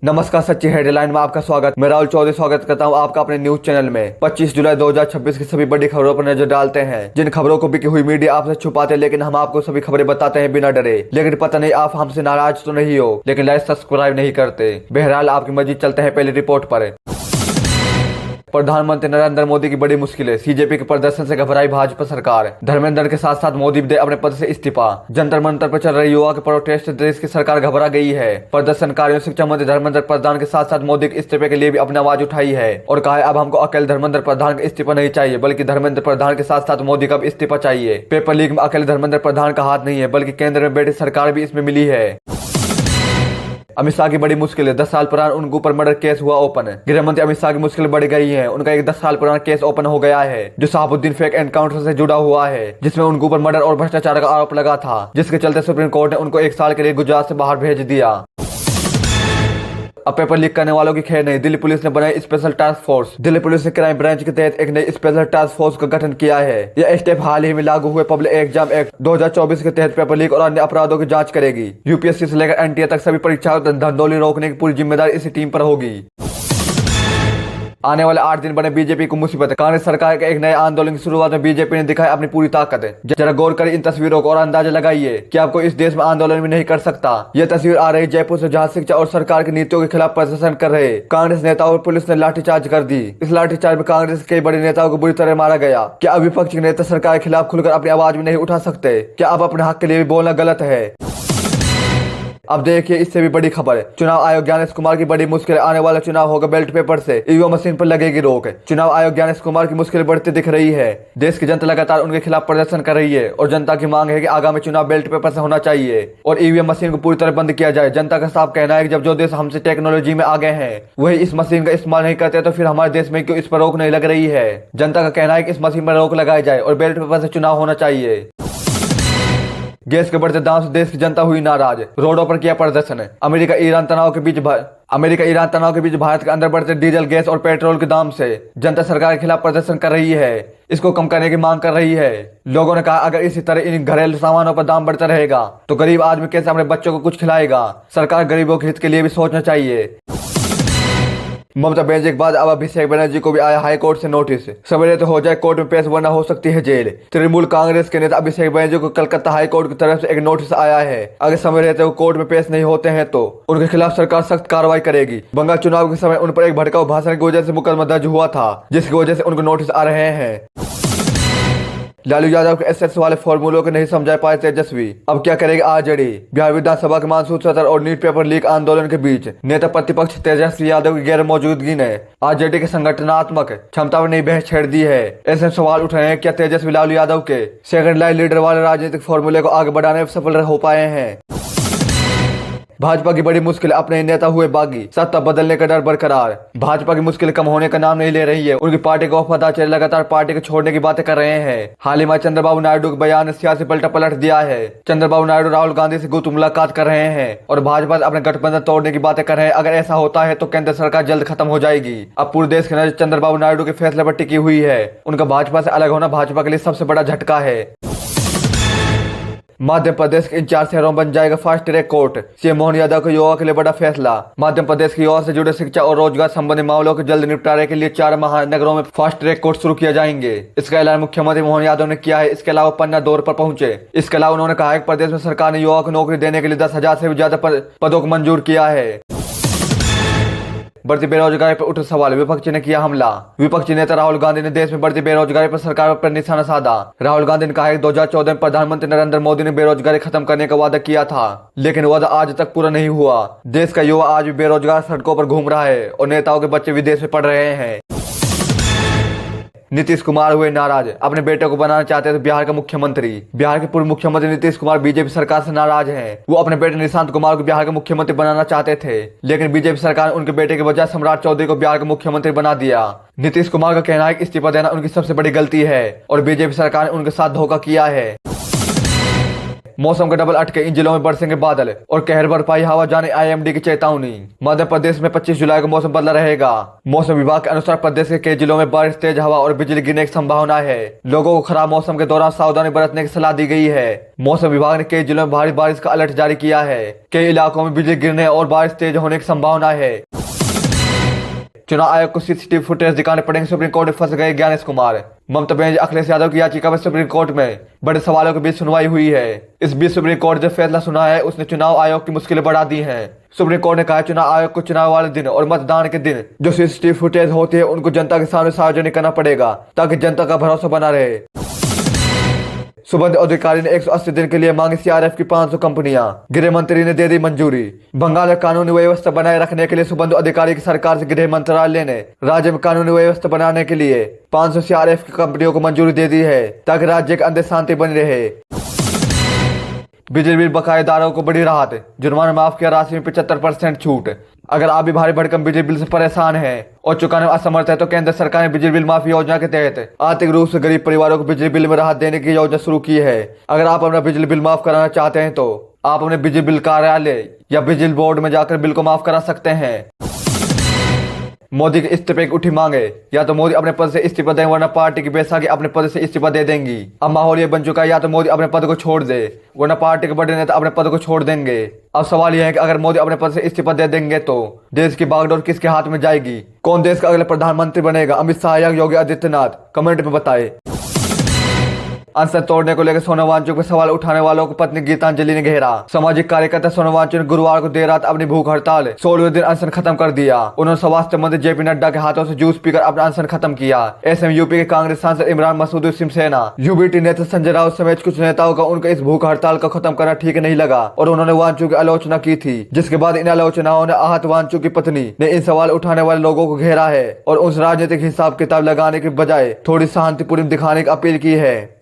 नमस्कार, सच्ची हेडलाइन में आपका स्वागत। मैं राहुल चौधरी स्वागत करता हूं आपका अपने न्यूज चैनल में। 25 जुलाई 2026 की सभी बड़ी खबरों पर नजर डालते हैं, जिन खबरों को बिकी हुई मीडिया आपसे छुपाते हैं, लेकिन हम आपको सभी खबरें बताते हैं बिना डरे। लेकिन पता नहीं आप हमसे नाराज तो नहीं हो, लेकिन लाइक सब्सक्राइब नहीं करते। बहरहाल आपकी मर्जी, चलते हैं पहली रिपोर्ट पर। प्रधानमंत्री नरेंद्र मोदी की बड़ी मुश्किलें, सीजेपी के प्रदर्शन से घबराई भाजपा सरकार। धर्मेंद्र के साथ साथ मोदी भी दे अपने पद से इस्तीफा। जंतर मंतर पर चल रही युवा के प्रोटेस्ट से देश की सरकार घबरा गई है। प्रदर्शनकारियों शिक्षा मंत्री धर्मेंद्र प्रधान के साथ साथ मोदी के इस्तीफे के लिए भी अपनी आवाज उठाई है और कहा है अब हमको अकेले धर्मेंद्र प्रधान का इस्तीफा नहीं चाहिए, बल्कि धर्मेंद्र प्रधान के साथ साथ मोदी का भी इस्तीफा चाहिए। पेपर लीक में अकेले धर्मेंद्र प्रधान का हाथ नहीं है, बल्कि केंद्र में बैठी सरकार भी इसमें मिली है। अमित शाह की बड़ी मुश्किल है, 10 साल पुराना उनके ऊपर मर्डर केस हुआ ओपन। गृह मंत्री अमित शाह की मुश्किल बढ़ गई है। उनका एक 10 साल पुराना केस ओपन हो गया है, जो शहाबुद्दीन फेक एनकाउंटर से जुड़ा हुआ है, जिसमें उनके ऊपर मर्डर और भ्रष्टाचार का आरोप लगा था, जिसके चलते सुप्रीम कोर्ट ने उनको 1 साल के लिए गुजरात से बाहर भेज दिया। अब पेपर लीक करने वालों की खैर नहीं, दिल्ली पुलिस ने बनाई special task force. Delhi police ने क्राइम ब्रांच के तहत एक नई स्पेशल टास्क फोर्स का गठन किया है। यह स्टेप हाल ही में लागू हुए पब्लिक एग्जाम एक्ट 2024 के तहत पेपर लीक और अन्य अपराधों की जांच करेगी। यूपीएससी से लेकर एनटीए तक सभी परीक्षाओं धंधोली रोकने की पूरी जिम्मेदारी इसी टीम पर होगी। आने वाले 8 दिन बने बीजेपी को मुसीबत। कांग्रेस सरकार के एक नए आंदोलन की शुरुआत में बीजेपी ने दिखाई अपनी पूरी ताकत। जरा गौर करें इन तस्वीरों को और अंदाजा लगाइए कि आपको इस देश में आंदोलन भी नहीं कर सकता। यह तस्वीर आ रही जयपुर से, जहां शिक्षा और सरकार की नीतियों के खिलाफ प्रदर्शन कर रहे कांग्रेस नेताओं और पुलिस ने लाठीचार्ज कर दी। इस लाठीचार्ज में कांग्रेस के कई बड़े नेताओं को बुरी तरह मारा गया। क्या अब विपक्ष के नेता सरकार के खिलाफ खुलकर अपनी आवाज भी नहीं उठा सकते? क्या अब अपने हक के लिए भी बोलना गलत है? अब देखिए इससे भी बड़ी खबर। चुनाव आयोग ज्ञानेश कुमार की बड़ी मुश्किल, आने वाला चुनाव होगा बैलेट पेपर से, ईवीएम मशीन पर लगेगी रोक। चुनाव आयोग ज्ञानेश कुमार की मुश्किल बढ़ती दिख रही है। देश की जनता लगातार उनके खिलाफ प्रदर्शन कर रही है और जनता की मांग है कि आगामी चुनाव बैलेट पेपर से होना चाहिए और ईवीएम मशीन को पूरी तरह बंद किया जाए। जनता का साफ कहना है कि जब जो देश हमसे टेक्नोलॉजी में आगे हैं वही इस मशीन का इस्तेमाल नहीं करते, तो फिर हमारे देश में क्यों इस पर रोक नहीं लग रही है? जनता का कहना है कि इस मशीन पर रोक लगाई जाए और बैलेट पेपर से चुनाव होना चाहिए। गैस के बढ़ते दाम से देश की जनता हुई नाराज, रोडों पर किया प्रदर्शन। अमेरिका ईरान तनाव के बीच भारत के अंदर बढ़ते डीजल, गैस और पेट्रोल के दाम से जनता सरकार के खिलाफ प्रदर्शन कर रही है। इसको कम करने की मांग कर रही है। लोगों ने कहा अगर इसी तरह इन घरेलू सामानों पर दाम बढ़ता रहेगा तो गरीब आदमी कैसे अपने बच्चों को कुछ खिलाएगा? सरकार गरीबों के हित के लिए भी सोचना चाहिए। ममता बनर्जी के बाद अब अभिषेक बनर्जी को भी आया हाई कोर्ट से नोटिस। सवेरे तो हो जाए कोर्ट में पेश, वरना हो सकती है जेल। तृणमूल कांग्रेस के नेता अभिषेक बनर्जी को कलकत्ता हाई कोर्ट की तरफ से एक नोटिस आया है। अगर समय रहते वो कोर्ट में पेश नहीं होते हैं तो उनके खिलाफ सरकार सख्त कार्रवाई करेगी। बंगाल चुनाव के समय उन पर एक भड़काऊ भाषण की वजह से मुकदमा दर्ज हुआ था, जिसकी वजह से उनको नोटिस आ रहे हैं। लालू यादव के एसएस वाले फॉर्मूलों को नहीं समझा पाए तेजस्वी, अब क्या करेगी आरजेडी? बिहार विधानसभा के मानसून सत्र और नीट पेपर लीक आंदोलन के बीच नेता प्रतिपक्ष तेजस्वी यादव की गैर मौजूदगी ने आरजेडी के संगठनात्मक क्षमता पर नई बहस छेड़ दी है। ऐसे सवाल उठ रहे हैं, क्या तेजस्वी लालू यादव के सेकंड लाइन लीडर वाले राजनीतिक फॉर्मूले को आगे बढ़ाने में सफल हो पाए हैं? भाजपा की बड़ी मुश्किल, अपने नेता हुए बागी, सत्ता बदलने का डर बरकरार। भाजपा की मुश्किल कम होने का नाम नहीं ले रही है। उनकी पार्टी के वफादार लगातार पार्टी को छोड़ने की बातें कर रहे हैं। हाल ही में चंद्रबाबू नायडू के बयान ने सियासी पलट दिया है। चंद्रबाबू नायडू राहुल गांधी से गुप्त मुलाकात कर रहे हैं और भाजपा से अपने गठबंधन तोड़ने की बातें कर रहे हैं। अगर ऐसा होता है तो केंद्र सरकार जल्द खत्म हो जाएगी। अब पूरे देश की नजर चंद्रबाबू नायडू के फैसले पर टिकी हुई है। उनका भाजपा से अलग होना भाजपा के लिए सबसे बड़ा झटका है। मध्य प्रदेश के इन 4 शहरों में बन जाएगा fast track court, CM Mohan Yadav के युवा के लिए बड़ा फैसला। मध्य प्रदेश के युवा से जुड़े शिक्षा और रोजगार संबंधी मामलों के जल्द निपटारे के लिए 4 महानगरों में फास्ट ट्रैक कोर्ट शुरू किया जाएंगे। इसका ऐलान मुख्यमंत्री मोहन यादव ने किया है। इसके अलावा पन्ना दौरे पर पहुंचे। इसके अलावा उन्होंने कहा है कि प्रदेश में सरकार ने युवाओं को नौकरी देने के लिए 10,000 से भी ज्यादा पदों को मंजूर किया है। बढ़ती बेरोजगारी पर उठे सवाल, विपक्ष ने किया हमला। विपक्षी नेता राहुल गांधी ने देश में बढ़ती बेरोजगारी पर सरकार पर निशाना साधा। राहुल गांधी ने कहा है कि 2014 में प्रधानमंत्री नरेंद्र मोदी ने बेरोजगारी खत्म करने का वादा किया था, लेकिन वादा आज तक पूरा नहीं हुआ। देश का युवा आज भी बेरोजगार सड़कों पर घूम रहा है और नेताओं के बच्चे विदेश में पढ़ रहे हैं। नीतीश कुमार हुए नाराज, अपने बेटे को बनाना चाहते थे बिहार का मुख्यमंत्री। बिहार के पूर्व मुख्यमंत्री नीतीश कुमार बीजेपी सरकार से नाराज हैं। वो अपने बेटे निशांत कुमार को बिहार का मुख्यमंत्री बनाना चाहते थे, लेकिन बीजेपी सरकार ने उनके बेटे के बजाय सम्राट चौधरी को बिहार का मुख्यमंत्री बना दिया। नीतीश कुमार का कहना है कि इस्तीफा देना उनकी सबसे बड़ी गलती है और बीजेपी सरकार ने उनके साथ धोखा किया है। मौसम के डबल अटके इन जिलों में बरसेंगे बादल और कहर बरपाई हवा जाने IMD की चेतावनी। मध्य प्रदेश में 25 जुलाई को मौसम बदला रहेगा। मौसम विभाग के अनुसार प्रदेश के कई जिलों में बारिश, तेज हवा और बिजली गिरने की संभावना है। लोगों को खराब मौसम के दौरान सावधानी बरतने की सलाह दी गई है। मौसम विभाग ने कई जिलों में भारी बारिश का अलर्ट जारी किया है। कई इलाकों में बिजली गिरने और बारिश तेज होने की संभावना है। चुनाव आयोग को CCTV फुटेज दिखाने पड़ेंगे, सुप्रीम कोर्ट में फंस गए ज्ञानेश कुमार। ममता बनर्जी अखिलेश यादव की याचिका पर सुप्रीम कोर्ट में बड़े सवालों के बीच सुनवाई हुई है। इस बीच सुप्रीम कोर्ट जो फैसला सुना है उसने चुनाव आयोग की मुश्किलें बढ़ा दी हैं। सुप्रीम कोर्ट ने कहा चुनाव आयोग को चुनाव वाले दिन और मतदान के दिन जो CCTV फुटेज होती है उनको जनता के सामने सार्वजनिक करना पड़ेगा ताकि जनता का भरोसा बना रहे। सुबंध अधिकारी ने 180 दिन के लिए मांगी CRF की 500 कंपनियां, गृह मंत्री ने दे दी मंजूरी। बंगाल में कानूनी व्यवस्था बनाए रखने के लिए सुबंध अधिकारी की सरकार से गृह मंत्रालय ने राज्य में कानूनी व्यवस्था बनाने के लिए 500 CRF की कंपनियों को मंजूरी दे दी है ताकि राज्य के अंदर शांति बनी रहे। बिजली बिल बकायेदारों को बड़ी राहत, जुर्माना माफ किया, राशि में 75% छूट। अगर आप भी भारी भरकम बिजली बिल से परेशान हैं और चुकाने में असमर्थ है तो केंद्र सरकार ने बिजली बिल माफी योजना के तहत आर्थिक रूप से गरीब परिवारों को बिजली बिल में राहत देने की योजना शुरू की है। अगर आप अपना बिजली बिल माफ कराना चाहते हैं तो आप अपने बिजली बिल कार्यालय या बिजली बोर्ड में जाकर बिल को माफ करा सकते हैं। मोदी के इस्तीफे की उठी मांगे, या तो मोदी अपने पद से इस्तीफा दें वरना पार्टी की बैसाखी अपने पद से इस्तीफा दे देंगी। अब माहौल ये बन चुका है या तो मोदी अपने पद को छोड़ दे वरना पार्टी के बड़े नेता अपने पद को छोड़ देंगे। अब सवाल यह है कि अगर मोदी अपने पद से इस्तीफा दे देंगे तो देश की बागडोर किसके हाथ में जाएगी? कौन देश का अगले प्रधानमंत्री बनेगा? अमित शाह या योगी आदित्यनाथ? कमेंट में बताए। अनशन तोड़ने को लेकर सोनम वांगचुक पर सवाल उठाने वालों को पत्नी गीतांजलि ने घेरा। सामाजिक कार्यकर्ता सोनम वांगचुक ने गुरुवार को देर रात अपनी भूख हड़ताल 16वें दिन अनशन खत्म कर दिया। उन्होंने स्वास्थ्य मंत्री JP नड्डा के हाथों से जूस पीकर अपना अनशन खत्म किया। ऐसे में यूपी के कांग्रेस सांसद इमरान मसूद, शिवसेना UBT नेता संजय राउत समेत कुछ नेताओं का उनका इस भूख हड़ताल को खत्म करना ठीक नहीं लगा और उन्होंने वांगचुक की आलोचना की थी। जिसके बाद इन आलोचनाओं ने आहत वांगचुक की पत्नी ने इन सवाल उठाने वाले लोगों को घेरा है और उस राजनीतिक हिसाब किताब लगाने के बजाय थोड़ी शांतिपूर्ण दिखाने की अपील की है।